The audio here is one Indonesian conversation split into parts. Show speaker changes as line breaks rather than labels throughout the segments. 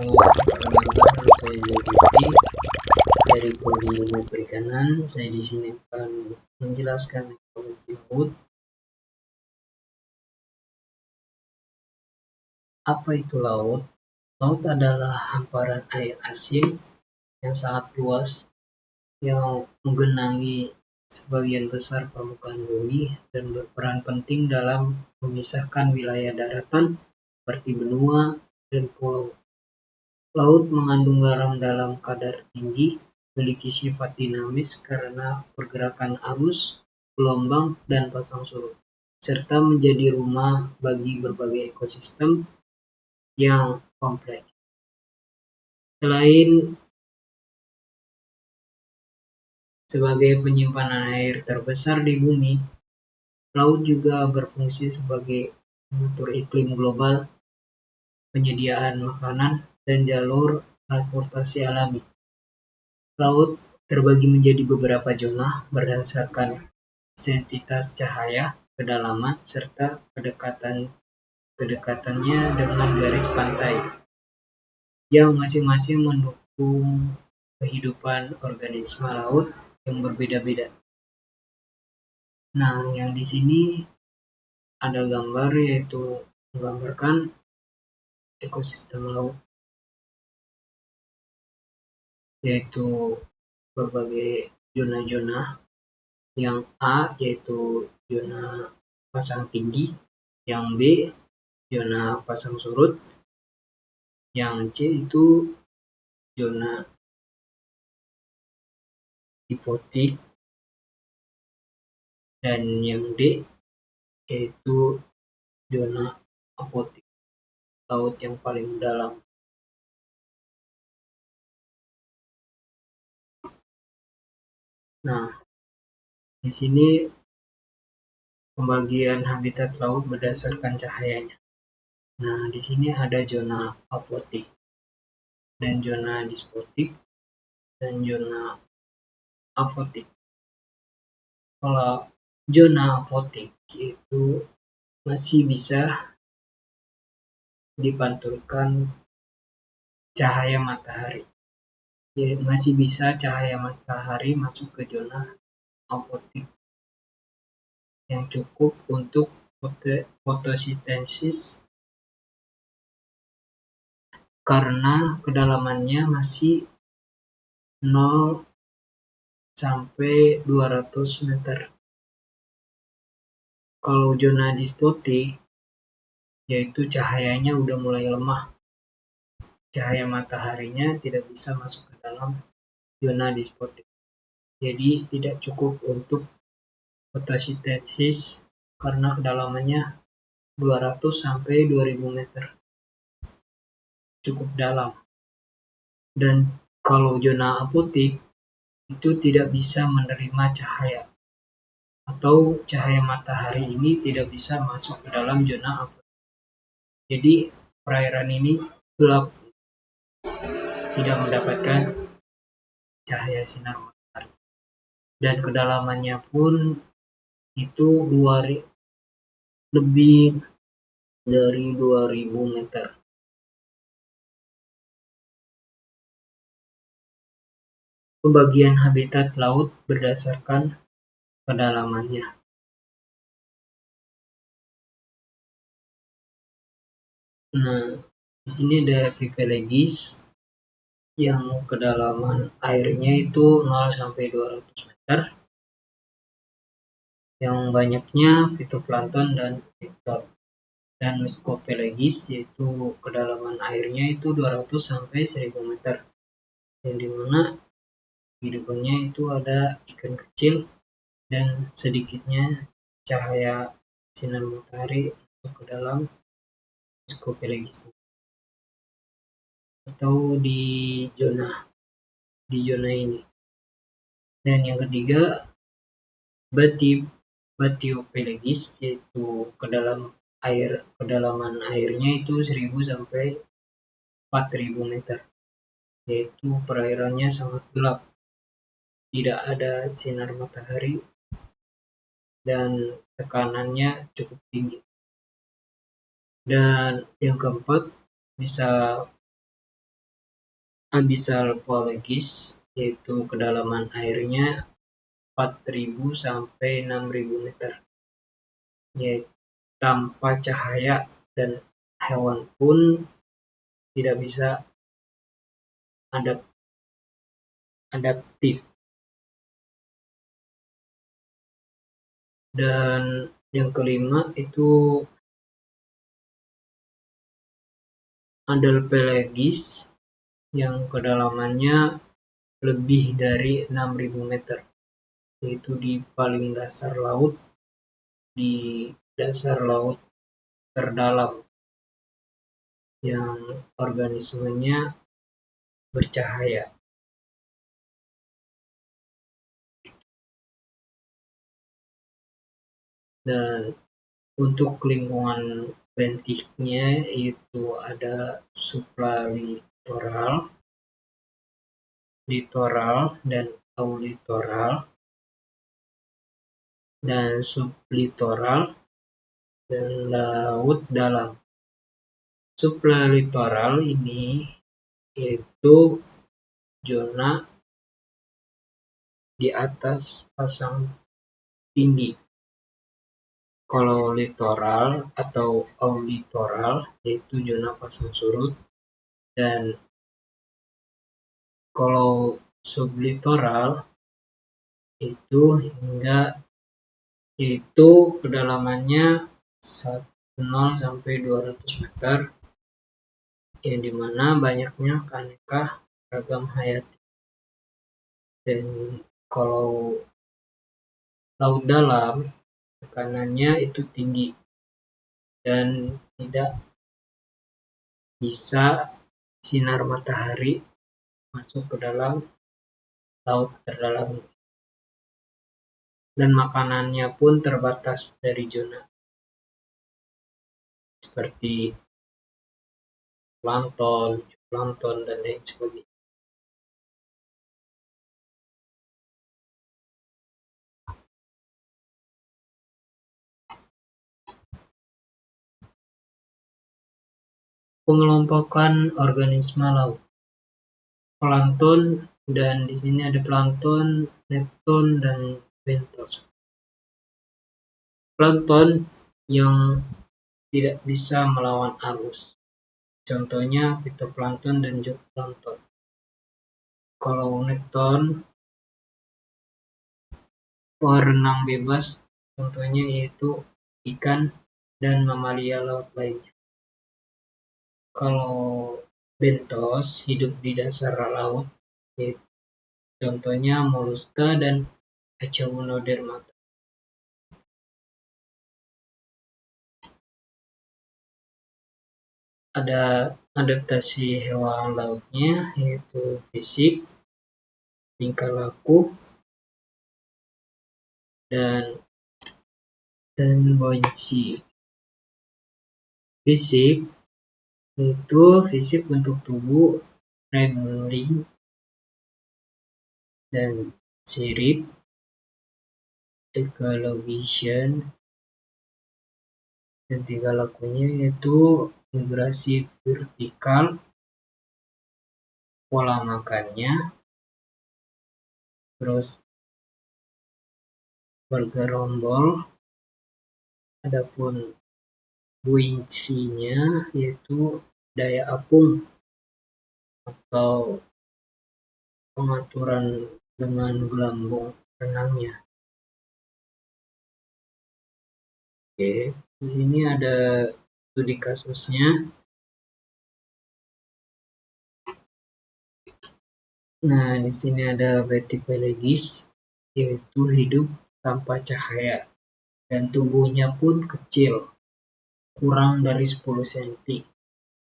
Halo, perkenalkan saya Zulkifli dari Prodi Ilmu Perikanan. Saya di sini akan menjelaskan ekologi laut. Apa itu laut? Laut adalah hamparan air asin yang sangat luas yang menggenangi sebagian besar permukaan bumi dan berperan penting dalam memisahkan wilayah daratan seperti benua dan pulau. Laut mengandung garam dalam kadar tinggi, memiliki sifat dinamis karena pergerakan arus, gelombang, dan pasang surut, serta menjadi rumah bagi berbagai ekosistem yang kompleks. Selain sebagai penyimpanan air terbesar di bumi, laut juga berfungsi sebagai pengatur iklim global, penyediaan makanan, dan jalur transportasi alami. Laut terbagi menjadi beberapa zona berdasarkan intensitas cahaya, kedalaman, serta kedekatannya dengan garis pantai, yang masing-masing mendukung kehidupan organisme laut yang berbeda-beda. Nah, yang di sini ada gambar yaitu menggambarkan ekosistem laut, yaitu berbagai zona-zona. Yang A yaitu zona pasang tinggi, yang B zona pasang surut, yang C itu zona hipotik, dan yang D yaitu zona apotik, laut yang paling dalam. Nah, di sini pembagian habitat laut berdasarkan cahayanya. Nah, di sini ada zona apotik dan zona dispotik dan zona afotik. Kalau zona apotik itu masih bisa dipantulkan cahaya matahari. Jadi masih bisa cahaya matahari masuk ke zona apotik yang cukup untuk fotosintesis karena kedalamannya masih 0 sampai 200 meter. Kalau zona dispotik, yaitu cahayanya udah mulai lemah. Cahaya mataharinya tidak bisa masuk ke dalam zona dispotik. Jadi tidak cukup untuk fotosintesis karena kedalamannya 200 sampai 2000 meter. Cukup dalam. Dan kalau zona apotik itu tidak bisa menerima cahaya atau cahaya matahari ini tidak bisa masuk ke dalam zona apotik. Jadi perairan ini gelap, tidak mendapatkan cahaya sinar matahari, dan kedalamannya pun itu lebih dari 2000 meter. Pembagian habitat laut berdasarkan kedalamannya. Nah, di sini ada Epipelegis yang kedalaman airnya itu 0 sampai 200 meter. Yang banyaknya fitoplankton dan plankton. Dan Scopelegis yaitu kedalaman airnya itu 200 sampai 1000 meter. Yang dimana hidupannya itu ada ikan kecil dan sedikitnya cahaya sinar matahari masuk ke dalam Scopelegis atau di zona ini. Dan yang ketiga Bathypelagus yaitu kedalaman airnya itu 1000 sampai 4000 meter, yaitu perairannya sangat gelap, tidak ada sinar matahari, dan tekanannya cukup tinggi. Dan yang keempat bisa abyssal pelagic, yaitu kedalaman airnya 4.000 sampai 6.000 meter, yaitu tanpa cahaya dan hewan pun tidak bisa adaptif. Dan yang kelima itu adelphelagis yang kedalamannya lebih dari 6.000 meter, yaitu di paling dasar laut, di dasar laut terdalam yang organismenya bercahaya. Dan untuk lingkungan bentiknya itu ada supralitoral, litoral, dan aulitoral, dan sublitoral, dan laut dalam. Supralitoral ini yaitu zona di atas pasang tinggi. Kalau litoral atau aulitoral yaitu zona pasang surut, dan kalau sublitoral itu kedalamannya 0 sampai 200 meter, yang dimana banyaknya keanekaragaman ragam hayati. Dan kalau laut dalam tekanannya itu tinggi dan tidak bisa sinar matahari masuk ke dalam laut terdalam, dan makanannya pun terbatas dari zona, seperti plankton, dan lain sebagainya. Pengelompokan organisme laut. Plankton, dan di sini ada plankton, nepton, dan bentos. Plankton yang tidak bisa melawan arus, contohnya fitoplankton dan zooplankton. Kalau nepton berenang bebas, contohnya yaitu ikan dan mamalia laut lainnya. Kalau bentos hidup di dasar laut, contohnya moluska dan Echinodermata. Ada adaptasi hewan lautnya, yaitu fisik, tingkah laku, dan buoyancy. Fisik itu fisik bentuk tubuh, rambling, dan sirip, echolocation, dan tingkah lakunya yaitu migrasi vertikal, pola makannya, terus bergerombol. Adapun buoyancy-nya yaitu daya apung atau pengaturan dengan gelambung renangnya. Oke, di sini ada studi kasusnya. Nah, di sini ada bathypelagis, yaitu hidup tanpa cahaya dan tubuhnya pun kecil, kurang dari 10 cm,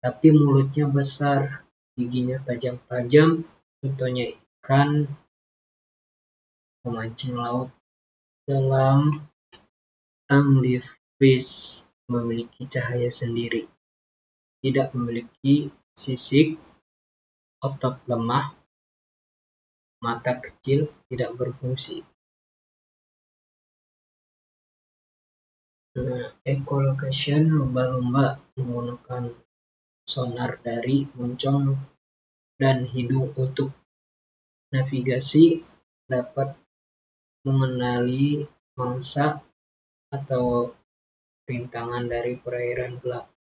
tapi mulutnya besar, giginya tajam-tajam, contohnya ikan, pemancing laut dalam, anglerfish, memiliki cahaya sendiri, tidak memiliki sisik, otot lemah, mata kecil, tidak berfungsi. Nah, echolocation, lumba-lumba menggunakan sonar dari moncong dan hidung untuk navigasi, dapat mengenali mangsa atau rintangan dari perairan gelap.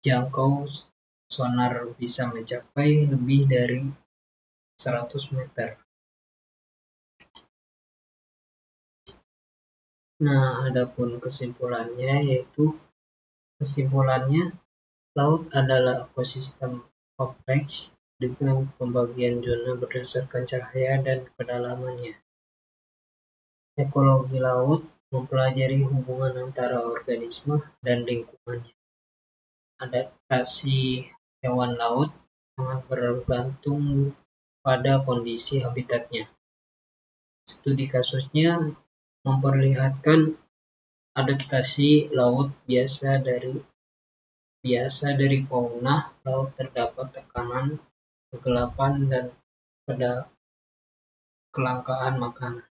Jangkau sonar bisa mencapai lebih dari 100 meter. Nah, adapun kesimpulannya, laut adalah ekosistem kompleks dengan pembagian zona berdasarkan cahaya dan kedalamannya. Ekologi laut mempelajari hubungan antara organisme dan lingkungannya. Adaptasi hewan laut sangat bergantung pada kondisi habitatnya. Studi kasusnya memperlihatkan adaptasi laut biasa dari fauna laut terdapat tekanan, kegelapan, dan pada kelangkaan makanan.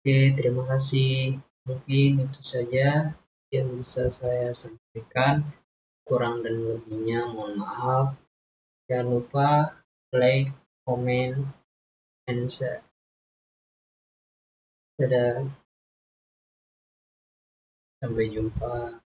Oke, terima kasih. Mungkin itu saja yang bisa saya sampaikan. Kurang dan lebihnya mohon maaf. Jangan lupa like, comment, and share. Dadah. Sampai jumpa.